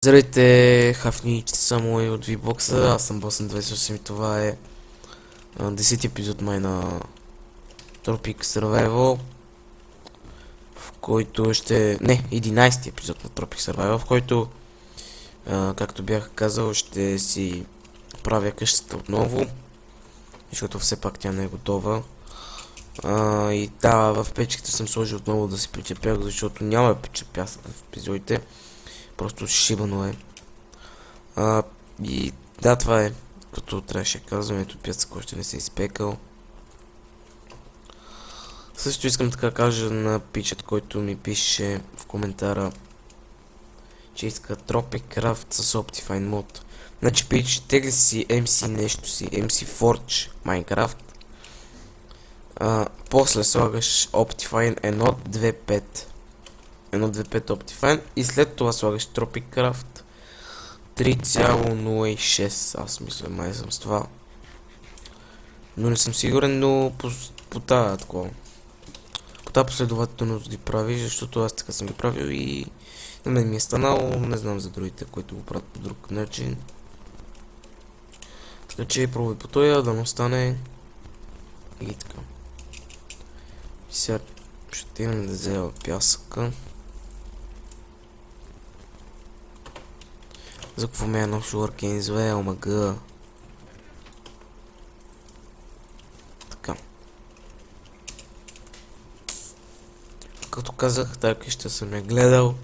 Здравейте, хафничите, само и от VBOX-а, аз съм Босън 28 и това е 10 епизод май на Tropic Survival, в който ще... Не, 11 епизод на Tropic Survival, в който, както бях казал, ще си правя къщата отново, защото все пак тя не е готова. И да, в печките съм сложил отново да се причепях, защото няма причепя в епизодите, просто шибано е. И да, това е, като трябваше да казвам, ето пясък още не се е изпекал. Също искам така да кажа на пичът, който ми пише в коментара, че иска Tropic Craft с Optifine мод. Значи пич, тегли си MC нещо си, MC Forge Minecraft. После слагаш Optifine 1.2.5 1.2.5 Optifine и след това слагаш Tropic Craft 3.06, аз мисля, май съм с това. Но не съм сигурен, но по тази последователност ги прави, защото аз така съм ги правил и на мен ми е станало, не знам за другите, които го правят по друг начин. Така че пробвай по тоя, да не остане и така. Сега ще имам да взема пясъка. За какво ме е на Sugarcane зве, омага. Така. Като казах, тази къща съм я гледал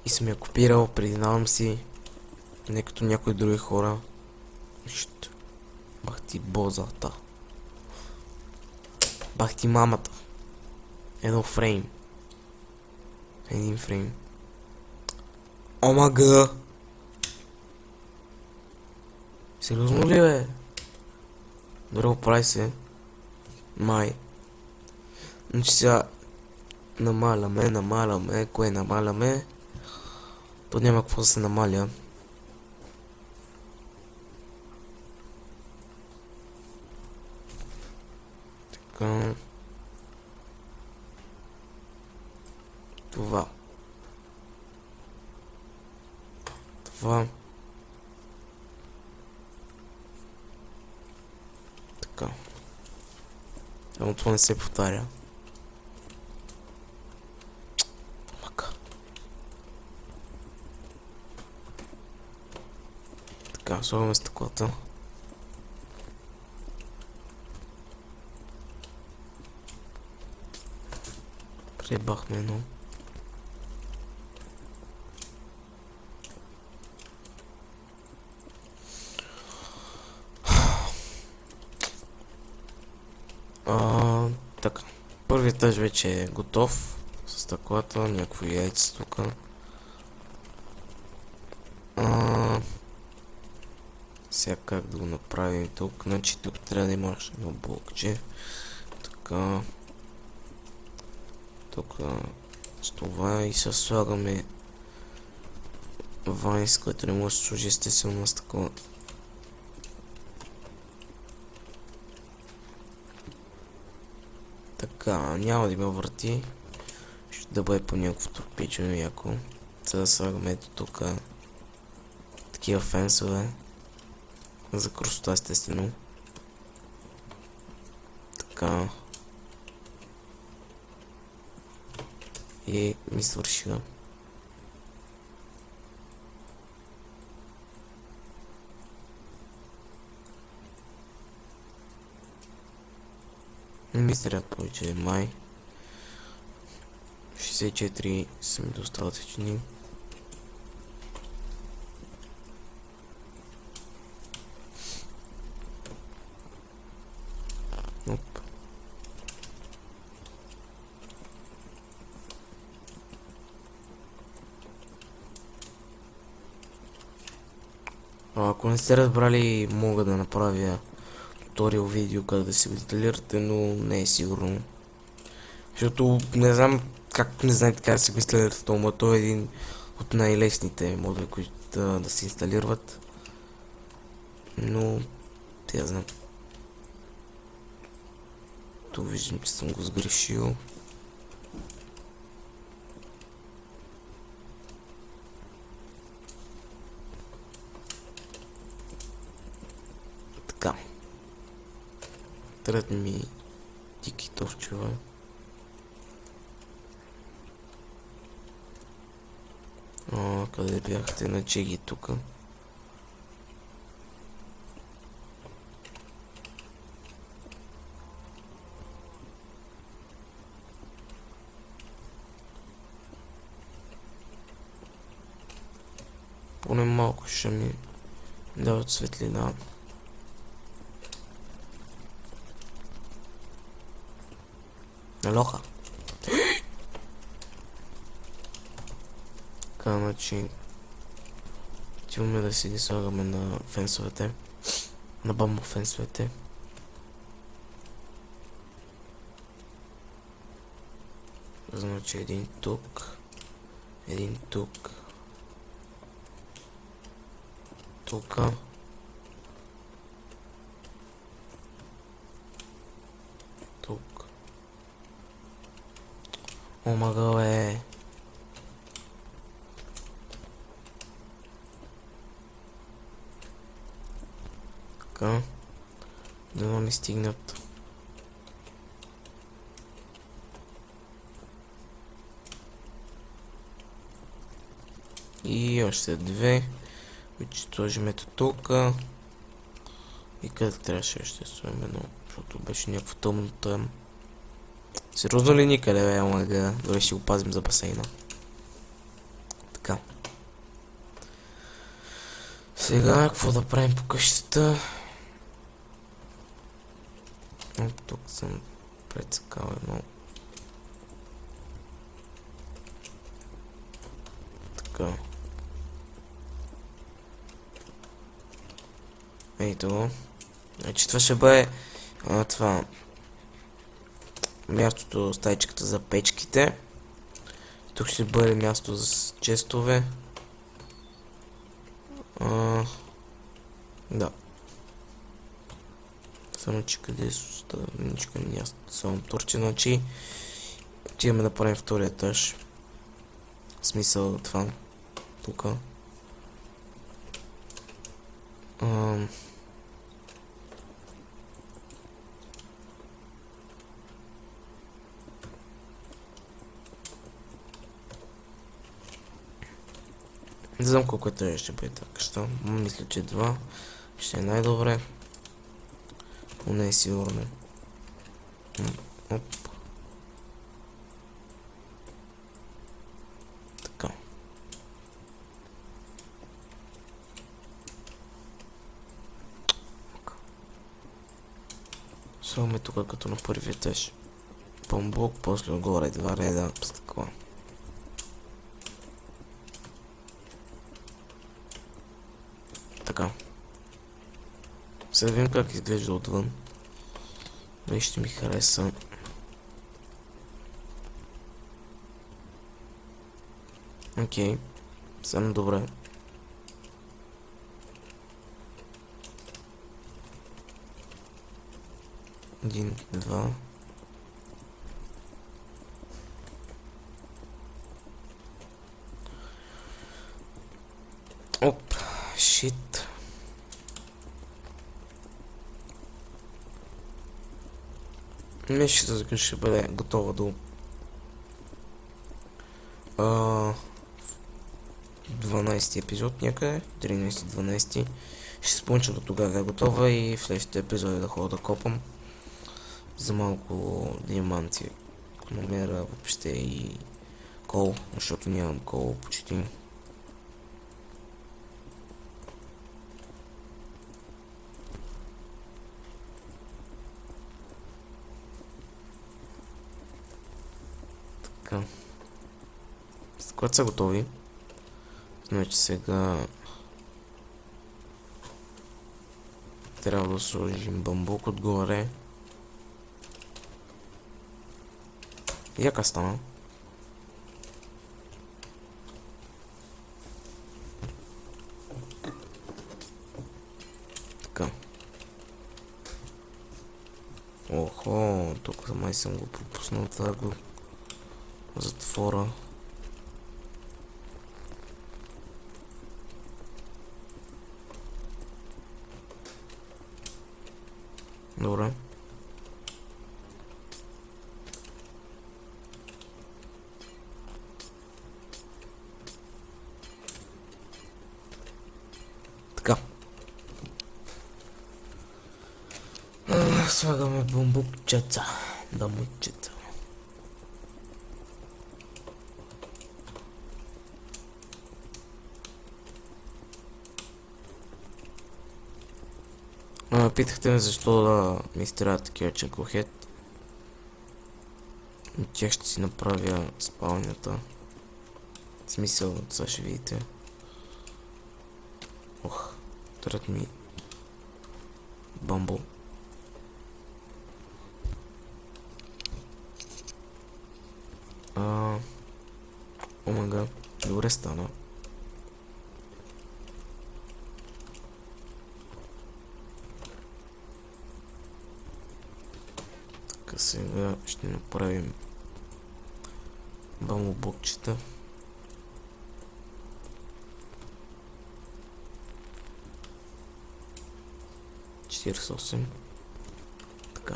и съм я копирал, признавам си. Не като някои други хора. Бах ти бозата. Бах ти мамата. Един фрейм. Омага! Сериозно ли бе? Добре, оправи се. Май. Значи сега намаляме. Кое намаляме? То няма какво да се намаля. Така. Това. Така. Само това не се повтаря. Мака. Така, слагаме стъклата. Пребахме едно. Така. Първият етаж вече е готов. С стъклата, някакво яйце тук. Сега как да го направим тук? Значи тук трябва да имаш едно блокче. Така. Тук с това и се слагаме вайнс, който не може да се сложи естествено на стъкла. Така, няма да има врати. Ще да бъде по някакво тропичено яко. За да слагаме ето тук такива фенсове. За красота естествено. Така. И ми свършиха. Не ми трябва повече май. 64 са ми достатъчни. Оп. Ако не сте разбрали, мога да направя туториал видео как да си го инсталирате, но не е сигурно. Защото не знам как не знаете как да си го инсталирате това, но той е един от най-лесните модове, които да се инсталират. Но те я знам. Тук виждам, че съм го сгрешил. Трът ми тики товчева. О, къде бяхте? На чеги тука. Поне малко ще ми дават светлина. Алоха. Така, значи... Отиваме да си ги слагаме на фенсовете. На бамбо фенсовете. Значи един тук. Един тук. Тука. Тук. Омага е. Така. Дано ми стигнат. И още две. Вече сложим ето тук. И къде трябваше ще сложим едно, защото беше някакво тъмно там. Сериозно ли никъде бе, омага? Добре, ще го пазим за басейна. Така. Сега, какво да правим по къщата? Тук съм прецакал едно. Така. Ето. Значи това ще бъде това мястото, стайчката за печките. Тук ще бъде място за честове. Да. Само че къде е ставничка ми аз само турче, значи отиваме да правим втория етаж. В смисъл това тука. Не знам колко етажа ще бъде така къща. Мисля, че 2 ще е най-добре. Но не е сигурно. Оп. Така. Слагаме тук като на първи етаж. Бамбук, после отгоре 2 реда стъкла. Така. Сега видим как изглежда отвън. Дали ще ми хареса. Окей. Само добре. Един, два. Оп, шит. Мишата за къща ще бъде готова до 12 епизод някъде, 13-12. Ще се получа до тогава да е готова и в следващите епизоди да ходя да копам за малко диаманти, ако намеря въобще и кол, защото нямам кол почти. Така. Когато са готови, значи сега трябва да сложим бамбук отгоре. Яка стана. Така. Охо, тук май съм го пропуснал, това го затвора. Добре. Слагаме бамбукчета. Бамбукчета. Питахте ме защо да ми изтрябват такива чанкохет. От тях ще си направя спалнята. В смисъл, сега ще видите. Ох, трът ми бамбул. Омага, добре стана. Така сега ще направим бамбулбокчета. Така.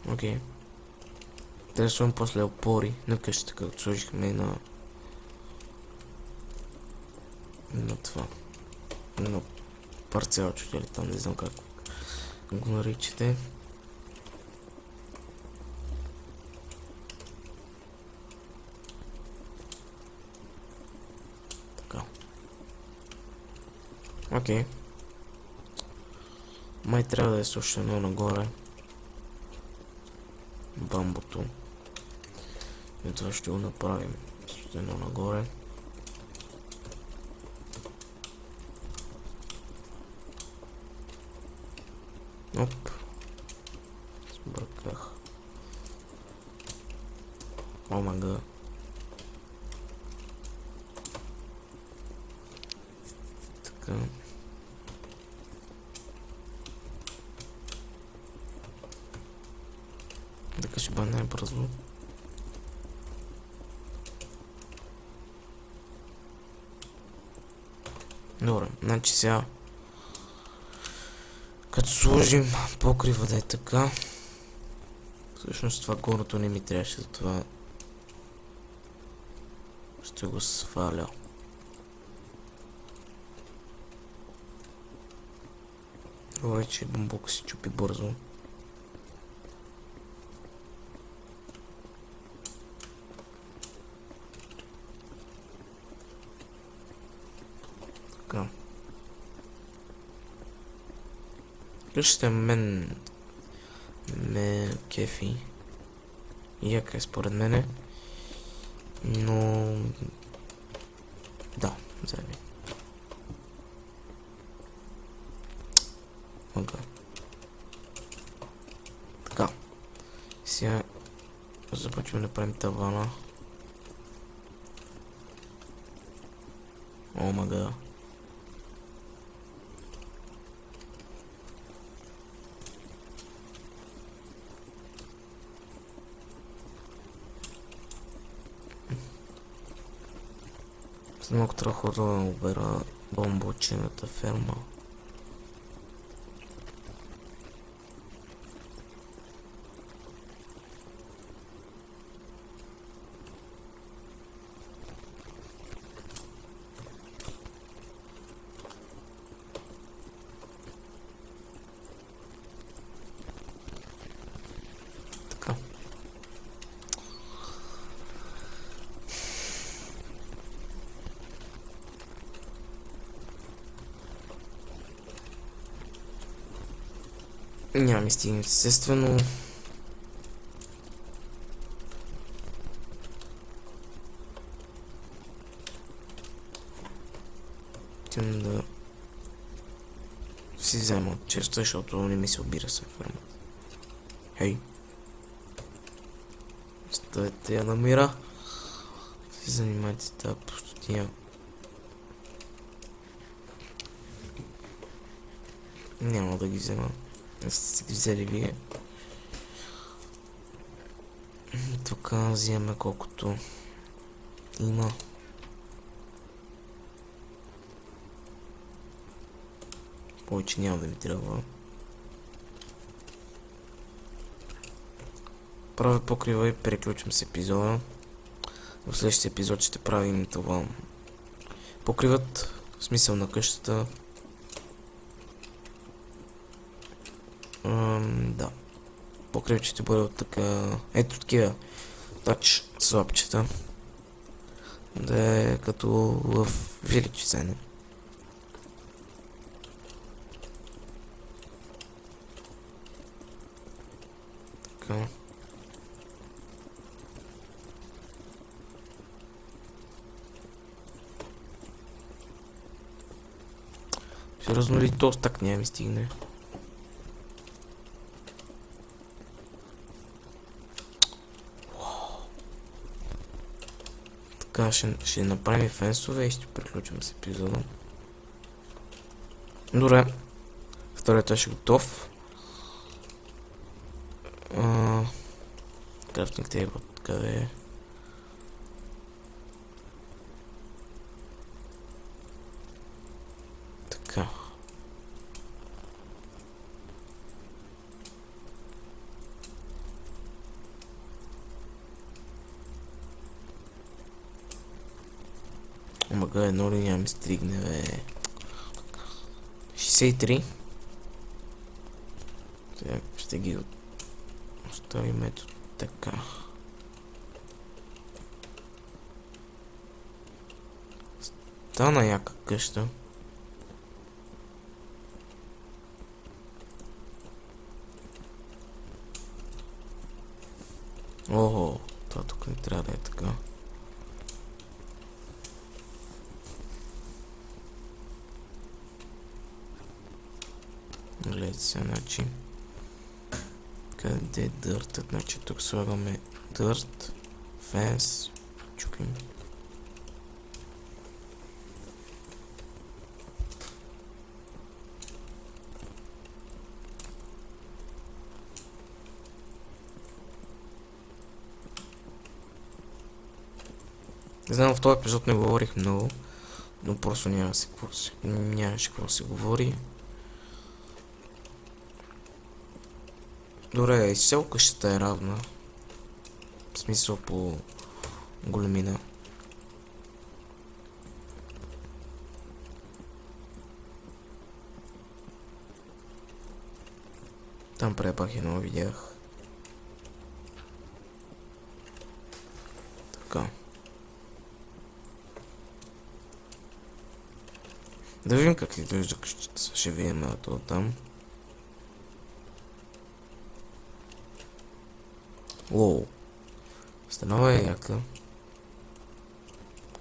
Окей. Трябва да сложим после опори на къщата, както сложихме на това. На парцелчето или там, не знам как го наричате. Така. Окей. Май трябва да е сушено нагоре. Бамбото. И това ще го направим сушено нагоре. Оп. Сбърках. Омага. Така. Така ще бъде най-бързо. Добре, значи сега като сложим покрива да е така. Всъщност това горното не ми трябваше, затова ще го сваля. Добре, че бамбук се чупи бързо. Така. Къщата мен ме кефи. Яка е според мене. Но да, заеби. Ага. Така. Сега започваме да правим тавана. Омага. След малко трябва да обера бомбочената ферма. Така. Няма ми стигне, естествено. Тим да си взема от черста, защото не ми се обира се ферма. Хей. Оставете я на мира. Си занимайте с тази пустотия. Няма да ги взема. Не сте ги взели вие. Тук взимаме колкото има. Повече няма да ми трябва. Правя покрива и приключвам с епизода. В следващия епизод ще правим това. Покриват, в смисъл на къщата. Да. Покривът ще бъде от така... Ето такива тач слабчета. Да е като в Village цене. Така. Сериозно ли то так няма ми стигне? Така ще направим фенсове и ще приключим с епизода. Добре. Вторият е готов. Крафтинг тейбъл, къде е? Така. Омага, едно ли няма ми стригне, бе. 63. Сега ще ги оставим ето така. Стана яка къща. Ого, това тук не трябва да е така. Гледайте се, значи. Къде е дъртът? Значи тук слагаме дърт, фенс, чуким. Не знам, в този епизод не говорих много, но просто нямаше какво се говори. Добре, изцяло къщата е равна. В смисъл по големина. Там препах едно видях. Така. Да видим как изглежда къщата. Ще видим това там. Лоу. Станова е яка.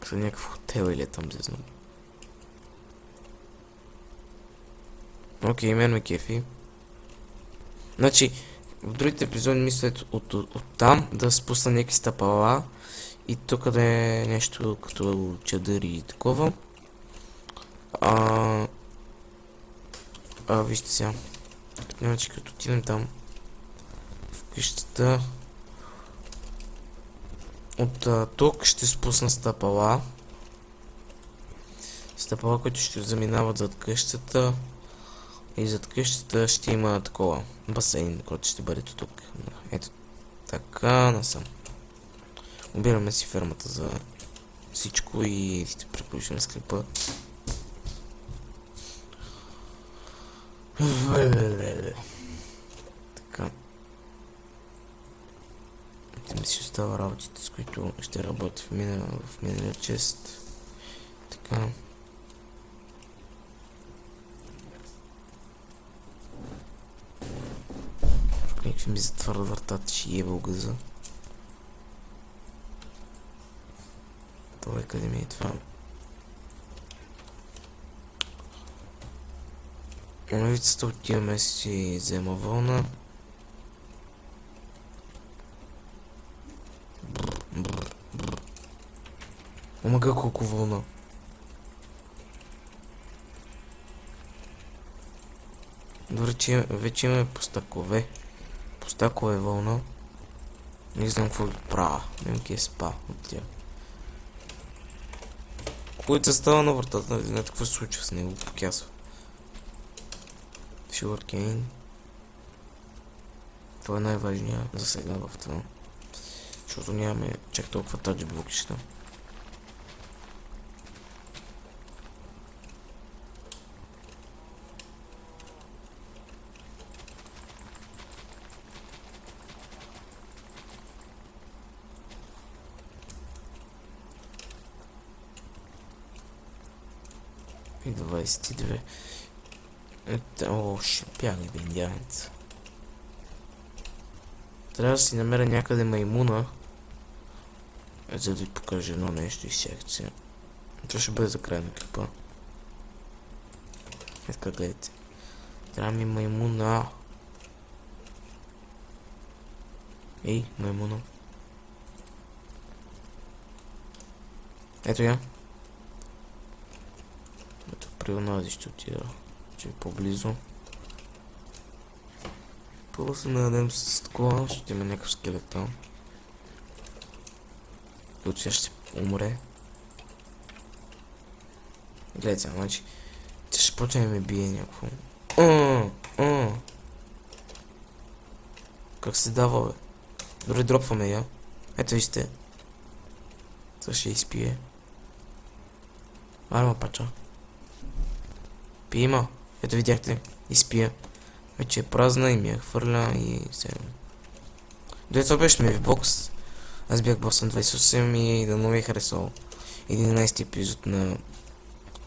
Като някакъв хотел или е там, не знам. Окей, мен ме кефи. Значи, в другите епизоди мисля от там да спусна някакви стъпала и тук да е нещо като чадър и такова. Вижте сега. Значи, като отидем там в къщата, от тук ще спусна стъпала. Стъпала, които ще заминават зад къщата. И зад къщата ще има такова басейн, който ще бъде тук. Ето така насам. Обираме си фермата за всичко и ще приключим с клипа. Така. Ми си остава работите, с които ще работя в миналия чест. Така. Някакви ми затварят вратата, ще ебал газа. Това къде ми е това? Улицата отиваме си взема вълна. Омага колко вълна. Добре, че вече имаме постакове. Постакове вълна. Не знам какво да правя. Немки е спа от тях. Който става на вратата, не знам какво се случва с него, покясва. Sugarcane. Това е най-важният за сега в това. защото нямаме чак толкова таджи блокища. И 22. О, шипях бе, индианец. Трябва да си намеря някъде маймуна, за да ви покажа едно нещо и секция. Това ще бъде за край на клипа. Ето как гледате. Трябва ми маймуна. Ей, маймуна. Ето я. Ето при онази ще отида, че е по-близо. Първо се нададем с такова, ще има някакъв скелет там. Който сега ще умре. Гледайте, значи, ще почне да ме бие някакво. Как се дава, бе? Дори дропваме я. Ето вижте. Това ще изпие. Арма пача. Пима. Ето видяхте. Изпия. Вече е празна и ми я хвърля и сега. Дойде това беше ми в бокс. Аз бях Босън 28 и да много ви харесал 11 епизод на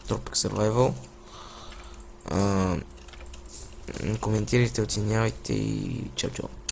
Tropic Survival. Коментирайте, оценявайте и чао чао.